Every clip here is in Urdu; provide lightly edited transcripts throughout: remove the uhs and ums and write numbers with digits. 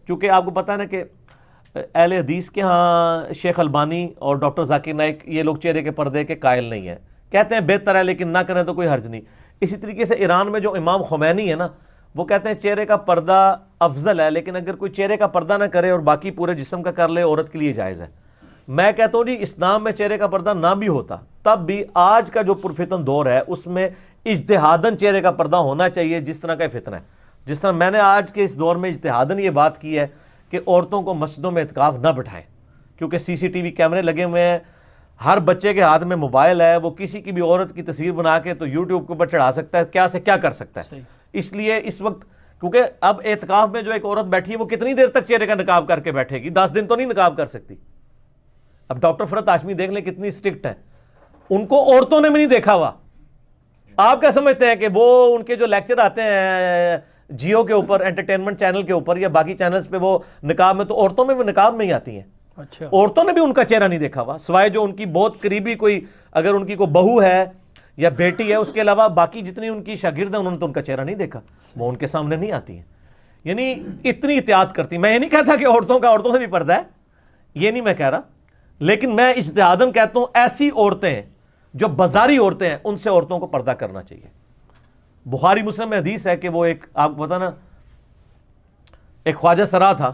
چونکہ آپ کو پتہ ہے نا کہ اہل حدیث کے ہاں شیخ البانی اور ڈاکٹر ذاکر نائک یہ لوگ چہرے کے پردے کے قائل نہیں ہیں، کہتے ہیں بہتر ہے لیکن نہ کریں تو کوئی حرج نہیں۔ اسی طریقے سے ایران میں جو امام خمینی ہے نا، وہ کہتے ہیں چہرے کا پردہ افضل ہے، لیکن اگر کوئی چہرے کا پردہ نہ کرے اور باقی پورے جسم کا کر لے عورت کے لیے جائز ہے۔ میں کہتا ہوں جی اسلام میں چہرے کا پردہ نہ بھی ہوتا تب بھی آج کا جو پرفتن دور ہے اس میں اجتہاداً چہرے کا پردہ ہونا چاہیے، جس طرح کا فتنہ ہے۔ جس طرح میں نے آج کے اس دور میں اجتہاداً یہ بات کی ہے کہ عورتوں کو مسجدوں میں اعتکاف نہ بٹھائیں، کیونکہ سی سی ٹی وی کیمرے لگے ہوئے ہیں، ہر بچے کے ہاتھ میں موبائل ہے، وہ کسی کی بھی عورت کی تصویر بنا کے تو یوٹیوب کے اوپر چڑھا سکتا ہے، کیا سے کیا کر سکتا ہے۔ اس لیے اس وقت کیونکہ اب اعتکاف میں جو ایک عورت بیٹھی ہے وہ کتنی دیر تک چہرے کا نقاب کر کے بیٹھے گی؟ 10 دن تو نہیں نقاب کر سکتی۔ اب ڈاکٹر فرحت ہاشمی دیکھ لیں کتنی اسٹرکٹ ہے، ان کو عورتوں نے بھی نہیں دیکھا ہوا۔ آپ کیا سمجھتے ہیں کہ وہ ان کے جو لیکچر آتے ہیں جیو کے اوپر، انٹرٹینمنٹ چینل کے اوپر یا باقی چینلز پہ، وہ نقاب میں، تو عورتوں میں وہ نقاب میں ہی آتی ہیں۔ اچھا، عورتوں نے بھی ان کا چہرہ نہیں دیکھا ہوا، سوائے جو ان کی بہت قریبی کوئی، اگر ان کی کوئی بہو ہے یا بیٹی ہے، اس کے علاوہ باقی جتنی ان کی شاگرد ہیں انہوں نے تو ان کا چہرہ نہیں دیکھا، وہ ان کے سامنے نہیں آتی ہیں۔ یعنی اتنی احتیاط کرتی۔ میں یہ نہیں کہتا کہ عورتوں سے بھی پردہ ہے، یہ نہیں میں کہہ رہا، لیکن میں اجتہاداً کہتا ہوں ایسی عورتیں جو بازاری عورتیں ہیں ان سے عورتوں کو پردہ کرنا چاہیے۔ بخاری مسلم میں حدیث ہے کہ وہ ایک، آپ کو پتا نا، ایک خواجہ سرا تھا،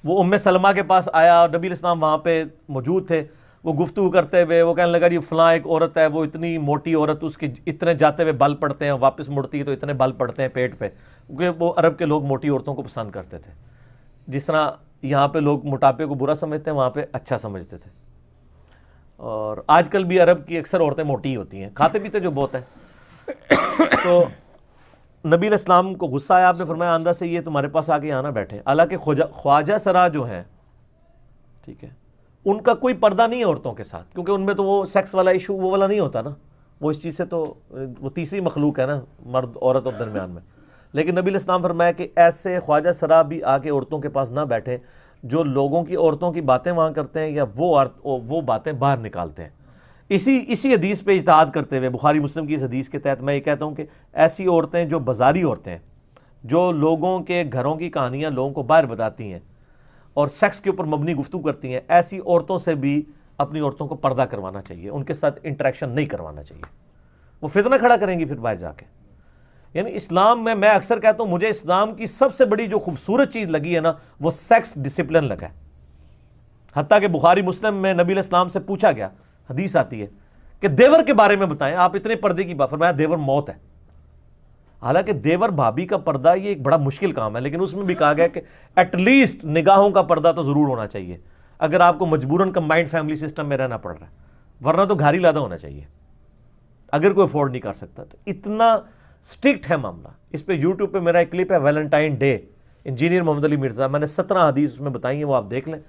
وہ ام سلمہ کے پاس آیا اور نبی علیہ السلام وہاں پہ موجود تھے۔ وہ گفتگو کرتے ہوئے وہ کہنے لگا جی فلاں ایک عورت ہے، وہ اتنی موٹی عورت، اس کے اتنے جاتے ہوئے بل پڑتے ہیں، واپس مڑتی ہے تو اتنے بل پڑتے ہیں پیٹ پہ، کیونکہ وہ عرب کے لوگ موٹی عورتوں کو پسند کرتے تھے۔ جس طرح یہاں پہ لوگ موٹاپے کو برا سمجھتے ہیں، وہاں پہ اچھا سمجھتے تھے۔ اور آج کل بھی عرب کی اکثر عورتیں موٹی ہی ہوتی ہیں، کھاتے پیتے جو بہت ہیں۔ تو نبی علیہ السلام کو غصہ آیا، آپ نے فرمایا آندہ سے یہ تمہارے پاس آ کے یہاں نہ بیٹھے۔ حالانکہ خواجہ سرا جو ہیں، ٹھیک ہے، ان کا کوئی پردہ نہیں ہے عورتوں کے ساتھ، کیونکہ ان میں تو وہ سیکس والا ایشو وہ والا نہیں ہوتا نا، وہ اس چیز سے تو وہ تیسری مخلوق ہے نا، مرد عورت اور درمیان میں۔ لیکن نبی علیہ السلام فرمایا کہ ایسے خواجہ سرا بھی آ کے عورتوں کے پاس نہ بیٹھے جو لوگوں کی عورتوں کی باتیں وہاں کرتے ہیں یا وہ باتیں باہر نکالتے ہیں۔ اسی حدیث پہ اجتہاد کرتے ہوئے، بخاری مسلم کی اس حدیث کے تحت میں یہ کہتا ہوں کہ ایسی عورتیں جو بازاری عورتیں ہیں، جو لوگوں کے گھروں کی کہانیاں لوگوں کو باہر بتاتی ہیں اور سیکس کے اوپر مبنی گفتگو کرتی ہیں، ایسی عورتوں سے بھی اپنی عورتوں کو پردہ کروانا چاہیے، ان کے ساتھ انٹریکشن نہیں کروانا چاہیے، وہ فتنہ کھڑا کریں گی پھر باہر جا کے۔ یعنی اسلام میں اکثر کہتا ہوں مجھے اسلام کی سب سے بڑی جو خوبصورت چیز لگی ہے نا، وہ سیکس ڈسپلن لگا ہے۔ حتیٰ کہ بخاری مسلم میں نبی علیہ السلام سے پوچھا گیا، حدیث آتی ہے کہ دیور کے بارے میں بتائیں، آپ اتنے پردے کی بات، فرمایا دیور موت ہے۔ حالانکہ دیور بھابھی کا پردہ یہ ایک بڑا مشکل کام ہے، لیکن اس میں بھی کہا گیا کہ ایٹ لیسٹ نگاہوں کا پردہ تو ضرور ہونا چاہیے، اگر آپ کو مجبوراً کمبائنڈ فیملی سسٹم میں رہنا پڑ رہا ہے، ورنہ تو گھر ہی لادا ہونا چاہیے اگر کوئی افورڈ نہیں کر سکتا۔ تو اتنا اسٹرکٹ ہے معاملہ۔ اس پہ یوٹیوب پہ میرا ایک کلپ ہے ویلنٹائن ڈے، انجینئر محمد علی مرزا، میں نے 17 حدیث اس میں بتائی ہیں، وہ آپ دیکھ لیں۔